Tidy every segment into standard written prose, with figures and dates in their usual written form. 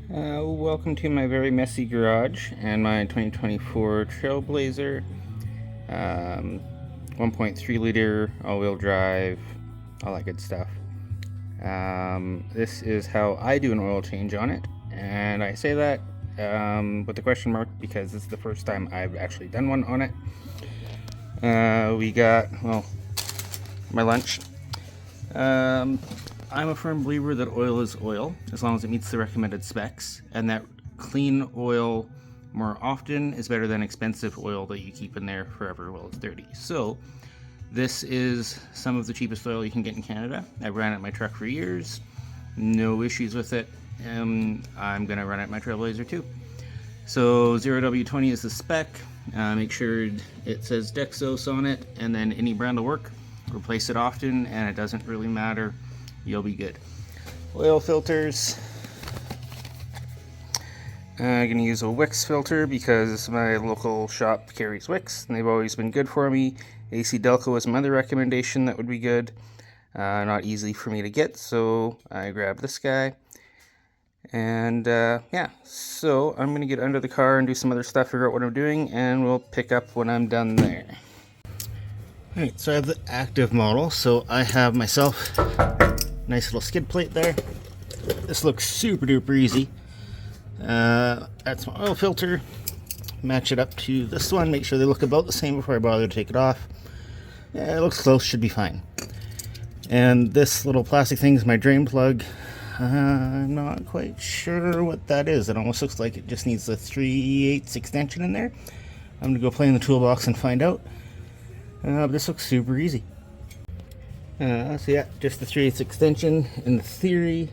Welcome to my very messy garage and my 2024 Trailblazer, 1.3 liter all-wheel drive, all that good stuff. This is how I do an oil change on it, and I say that with a question mark because this is the first time I've actually done one on it. We got, well, my lunch. I'm a firm believer that oil is oil, as long as it meets the recommended specs, and that clean oil more often is better than expensive oil that you keep in there forever while it's dirty. So, this is some of the cheapest oil you can get in Canada. I've ran it in my truck for years, no issues with it, and I'm going to run it in my Trailblazer too. So 0W20 is the spec. Make sure it says Dexos on it, and then any brand will work. Replace it often, and it doesn't really matter. You'll be good. Oil filters. I'm going to use a Wix filter because my local shop carries Wix, and they've always been good for me. AC Delco was my other recommendation that would be good. Not easy for me to get, so I grabbed this guy. And yeah, so I'm going to get under the car and do some other stuff, figure out what I'm doing, and we'll pick up when I'm done there. Alright, so I have the active model, so I have myself nice little skid plate there. This looks super duper easy. That's my oil filter. Match it up to this one, make sure they look about the same before I bother to take it off. Yeah, it looks close, should be fine. And this little plastic thing is my drain plug. I'm not quite sure what that is. It almost looks like it just needs a 3/8 extension in there. I'm gonna go play in the toolbox and find out. But this looks super easy. So yeah, just the 3/8 extension. In theory,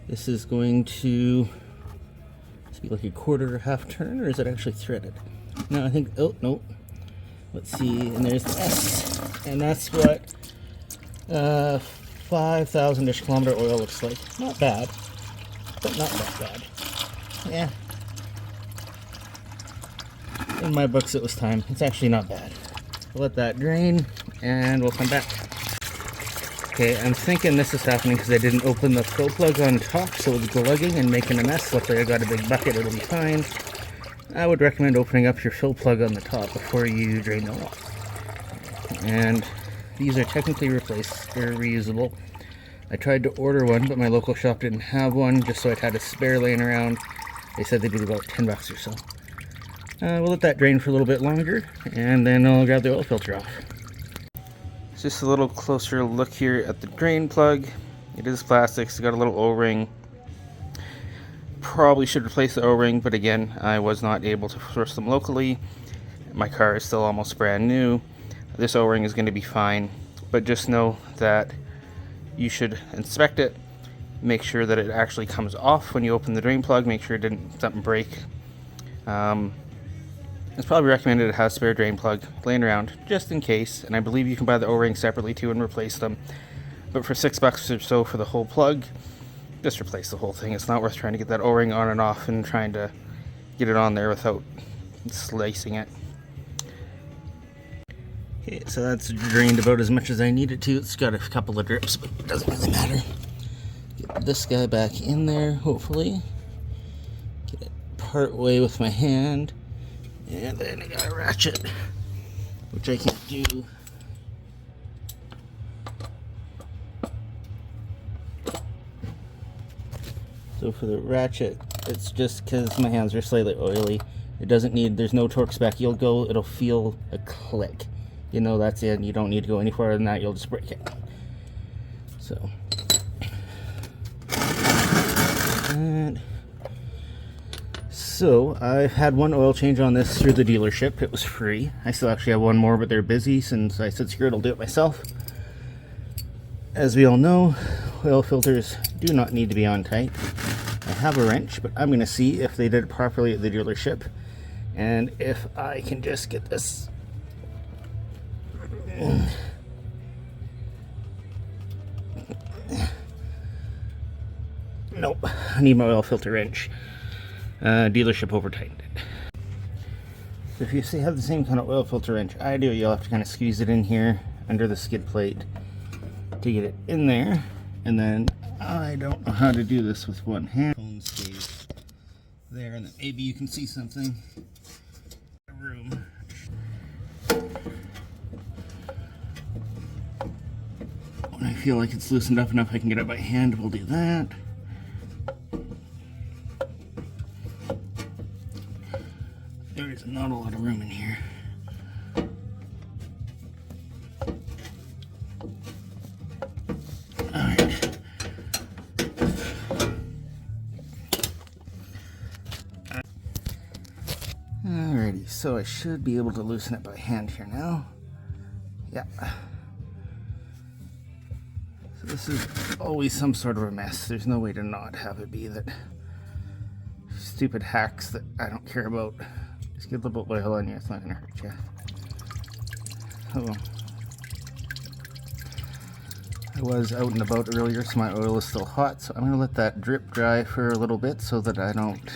this is going to be like a quarter or half turn, or is it actually threaded? No, I think, oh, no. Let's see, and there's the S, and that's what 5,000-ish kilometer oil looks like. Not bad, but not that bad. Yeah. In my books, it was time. It's actually not bad. We'll let that drain, and we'll come back. Okay, I'm thinking this is happening because I didn't open the fill plug on top, so it's glugging and making a mess. Luckily, I got a big bucket, it'll be fine. I would recommend opening up your fill plug on the top before you drain the oil. And these are technically replaced, they're reusable. I tried to order one, but my local shop didn't have one, just so I'd had a spare laying around. They said they'd be about $10 or so. We'll let that drain for a little bit longer, and then I'll grab the oil filter off. Just a little closer look here at the drain plug. It is plastic, it's got a little O-ring. Probably should replace the O-ring, but again, I was not able to source them locally. My car is still almost brand new. This O-ring is going to be fine, but just know that you should inspect it. Make sure that it actually comes off when you open the drain plug. Make sure it didn't something break. It's probably recommended to have a spare drain plug laying around just in case, and I believe you can buy the O-ring separately too and replace them. But for $6 or so for the whole plug, just replace the whole thing. It's not worth trying to get that O-ring on and off and trying to get it on there without slicing it. Okay, so that's drained about as much as I need it to. It's got a couple of drips, but it doesn't really matter. Get this guy back in there, hopefully. Get it part way with my hand. And then I got a ratchet, which I can do. So for the ratchet, it's just because my hands are slightly oily. It doesn't need, there's no torque spec. You'll go, it'll feel a click. You know that's it. You don't need to go any farther than that. You'll just break it. So. And so I've had one oil change on this through the dealership. It was free. I still actually have one more, but they're busy, since I said screw it, I'll do it myself. As we all know, oil filters do not need to be on tight. I have a wrench, but I'm going to see if they did it properly at the dealership, and if I can just get this. Nope, I need my oil filter wrench. Dealership over tightened it. So if you have the same kind of oil filter wrench I do, you'll have to kind of squeeze it in here under the skid plate to get it in there, and then I don't know how to do this with one hand. one stays there, and then maybe you can see something. Room. When I feel like it's loosened up enough I can get it by hand, we'll do that. There is not a lot of room in here. Alright. Alrighty, so I should be able to loosen it by hand here now. Yeah. So this is always some sort of a mess. There's no way to not have it be that. Stupid hacks that I don't care about. Just get a little bit of oil on you, it's not gonna hurt you. Oh. I was out and about earlier, so my oil is still hot, so I'm gonna let that drip dry for a little bit so that I don't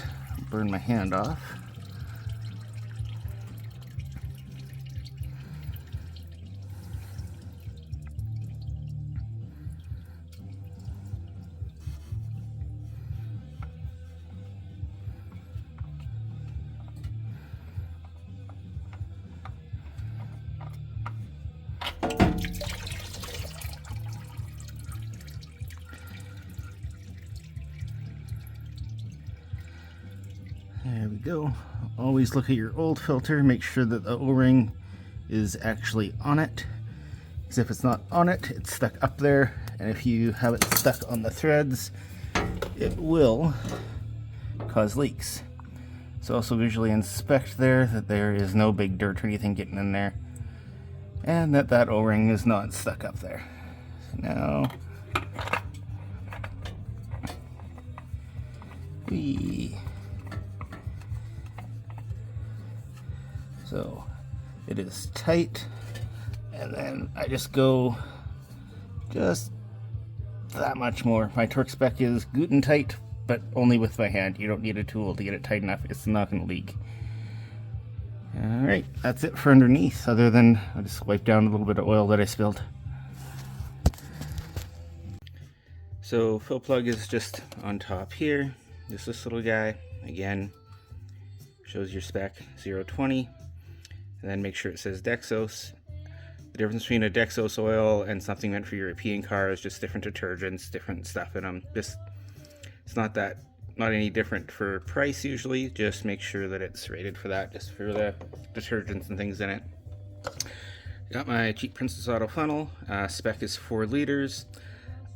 burn my hand off. There we go. Always look at your old filter, make sure that the O-ring is actually on it. Because if it's not on it, it's stuck up there. And if you have it stuck on the threads, it will cause leaks. So also visually inspect there that there is no big dirt or anything getting in there. And that that O-ring is not stuck up there. So now, so it is tight, and then I just go just that much more. My torque spec is good and tight, but only with my hand. You don't need a tool to get it tight enough. It's not going to leak. Alright, that's it for underneath, other than I'll just wipe down a little bit of oil that I spilled. So fill plug is just on top here. Just this little guy. Again, shows your spec 020. And then make sure it says Dexos. The difference between a Dexos oil and something meant for European cars, just different detergents, different stuff in them. Just, it's not any different for price usually. Just make sure that it's rated for that, just for the detergents and things in it. Got my cheap Princess Auto funnel. Spec is 4 liters.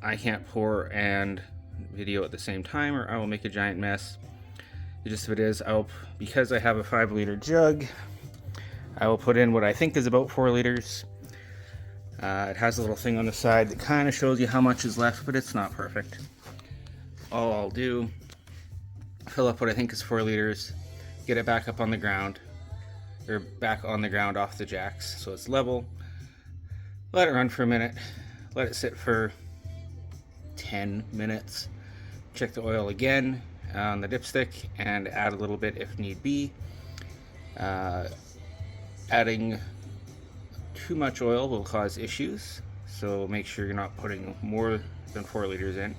I can't pour and video at the same time, or I will make a giant mess. The gist of it is, because I have a 5-liter jug, I will put in what I think is about 4 liters. It has a little thing on the side that kind of shows you how much is left, but it's not perfect. All I'll do, fill up what I think is 4 liters, get it back up on the ground, or back on the ground off the jacks so it's level, let it run for a minute, let it sit for 10 minutes, check the oil again on the dipstick and add a little bit if need be. Adding too much oil will cause issues, so make sure you're not putting more than 4 liters in.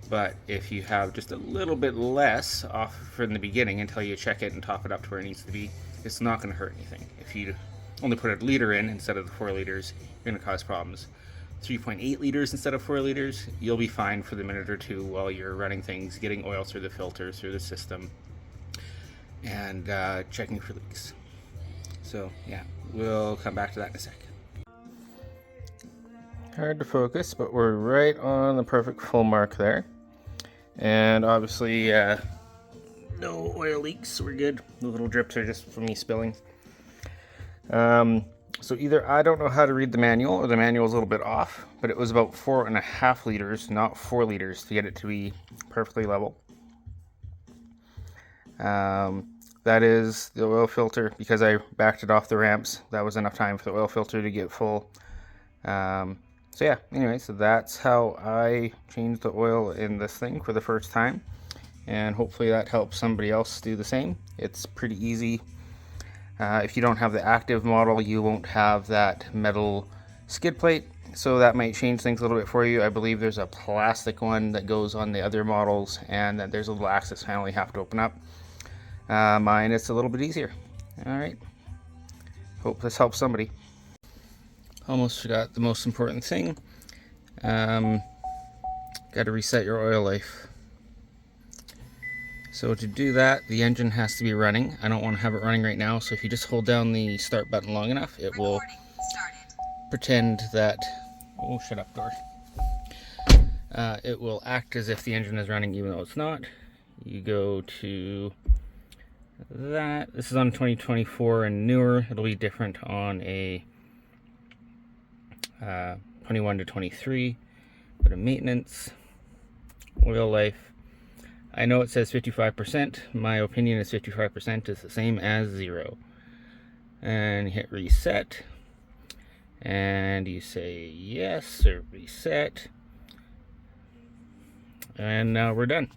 But if you have just a little bit less off from the beginning until you check it and top it up to where it needs to be, it's not going to hurt anything. If you only put a liter in instead of the 4 liters, you're going to cause problems. 3.8 liters instead of 4 liters, you'll be fine for the minute or two while you're running things, getting oil through the filter, through the system, and checking for leaks. So yeah, we'll come back to that in a second. Hard to focus, but we're right on the perfect full mark there. And obviously no oil leaks, we're good. The little drips are just from me spilling. So either I don't know how to read the manual, or the manual is a little bit off, but it was about 4.5 liters, not 4 liters, to get it to be perfectly level. That is the oil filter, because I backed it off the ramps. That was enough time for the oil filter to get full. So yeah, anyway, so that's how I changed the oil in this thing for the first time. And hopefully that helps somebody else do the same. It's pretty easy. If you don't have the active model, you won't have that metal skid plate. So that might change things a little bit for you. I believe there's a plastic one that goes on the other models, and that there's a little access panel you have to open up. Mine, it's a little bit easier. All right. Hope this helps somebody. Almost forgot the most important thing. Got to reset your oil life. So to do that, the engine has to be running. I don't want to have it running right now, so if you just hold down the start button long enough, it will pretend that... Oh, shut up, door. It will act as if the engine is running even though it's not. You go to that. This is on 2024 and newer. It'll be different on a 21 to 23. Go to maintenance, oil life. I know it says 55%. My opinion is 55% is the same as 0. And hit reset. And you say yes or reset. And now we're done.